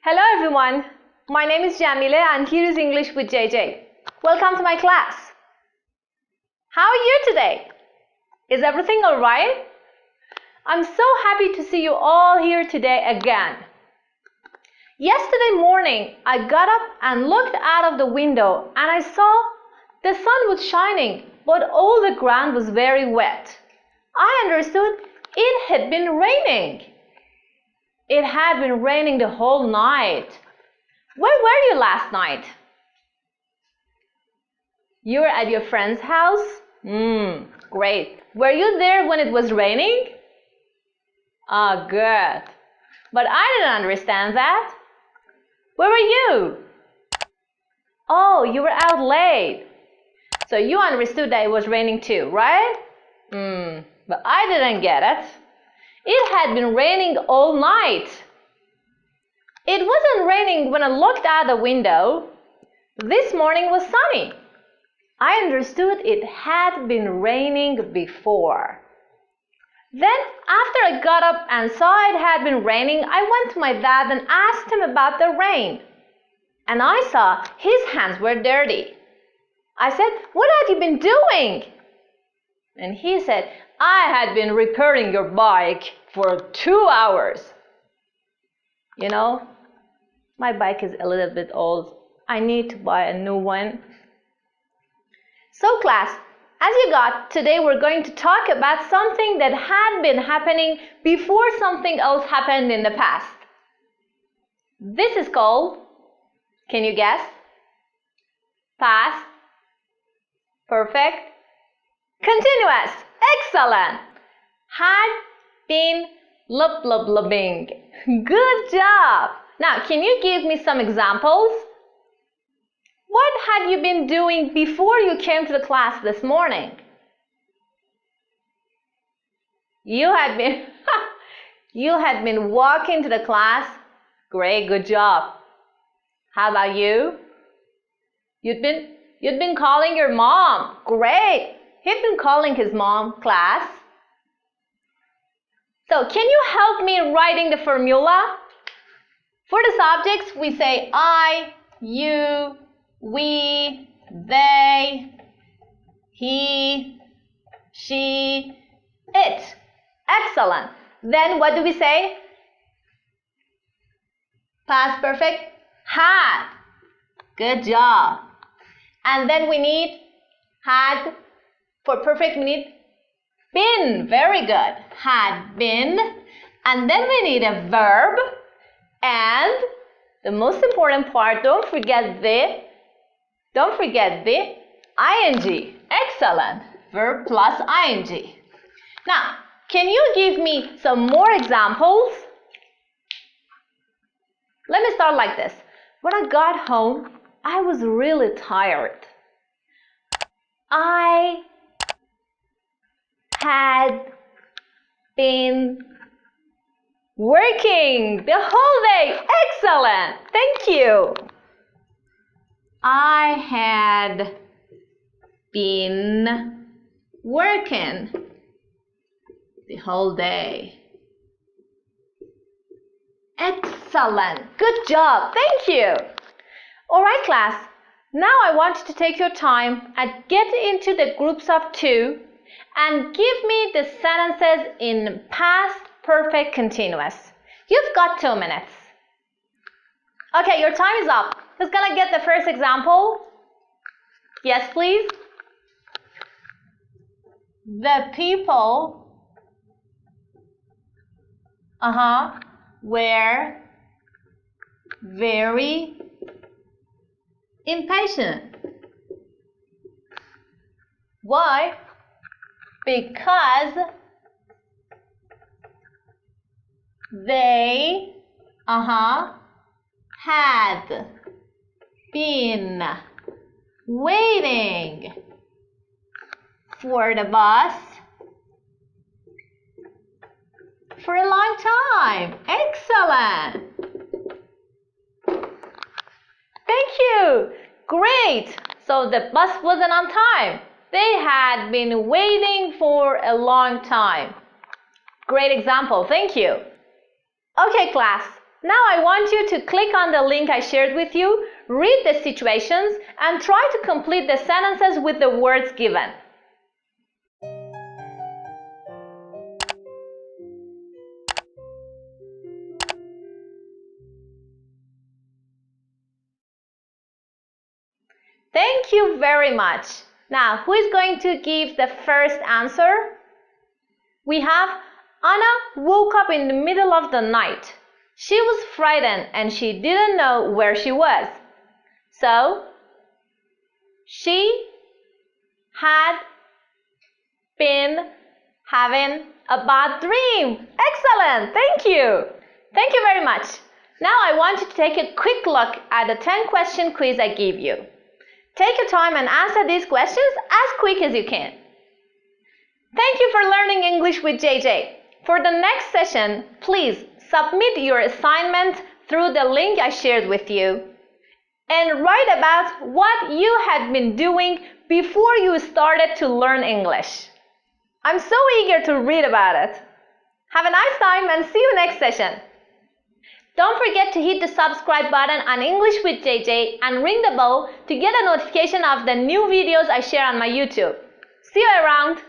Hello everyone, my name is Jamile and here is English with JeJe. Welcome to my class. How are you today? Is everything alright? I'm so happy to see you all here today again. Yesterday morning, I got up and looked out of the window and I saw the sun was shining, but all the ground was very wet. I understood it had been raining. It had been raining the whole night. Where were you last night? You were at your friend's house? Great. Were you there when it was raining? Ah, good. But I didn't understand that. Where were you? Oh, you were out late. So you understood that it was raining too, right? But I didn't get it. It had been raining all night. It wasn't raining when I looked out the window. This morning was sunny. I understood it had been raining before. Then, after I got up and saw it had been raining, I went to my dad and asked him about the rain. And I saw his hands were dirty. I said, "What have you been doing?" And he said, "I had been repairing your bike for 2 hours. You know, my bike is a little bit old. I need to buy a new one." So class, as you got, today we're going to talk about something that had been happening before something else happened in the past. This is called, can you guess? Past, perfect, continuous. Excellent. Had been blubbing. Good job. Now, can you give me some examples? What had you been doing before you came to the class this morning? You had been walking to the class. Great, good job. How about you? You'd been calling your mom. Great. He'd been calling his mom, class. So, can you help me writing the formula? For the subjects, we say I, you, we, they, he, she, it. Excellent. Then what do we say? Past perfect, had. Good job. And then we need had. For perfect, we need been. Very good. Had been. And then we need a verb. And the most important part, don't forget the ing. Excellent. Verb plus ing. Now, can you give me some more examples? Let me start like this. When I got home, I was really tired. I had been working the whole day. Excellent. Thank you. I had been working the whole day. Excellent. Good job. Thank you. All right, class. Now I want you to take your time and get into the groups of 2 and give me the sentences in past perfect continuous. You've got 2 minutes. Okay, your time is up. Who's gonna get the first example? Yes, please. The people were very impatient. Why? Because they had been waiting for the bus for a long time. Excellent. Thank you. Great. So the bus wasn't on time. They had been waiting for a long time. Great example. Thank you. Okay, class. Now I want you to click on the link I shared with you, read the situations, and try to complete the sentences with the words given. Thank you very much. Now, who is going to give the first answer? We have Anna woke up in the middle of the night. She was frightened and she didn't know where she was. So, she had been having a bad dream. Excellent. Thank you. Thank you very much. Now I want you to take a quick look at the 10-question quiz I gave you. Take your time and answer these questions as quick as you can. Thank you for learning English with JeJe. For the next session, please submit your assignment through the link I shared with you and write about what you had been doing before you started to learn English. I'm so eager to read about it. Have a nice time and see you next session. Don't forget to hit the subscribe button on English with JeJe and ring the bell to get a notification of the new videos I share on my YouTube. See you around!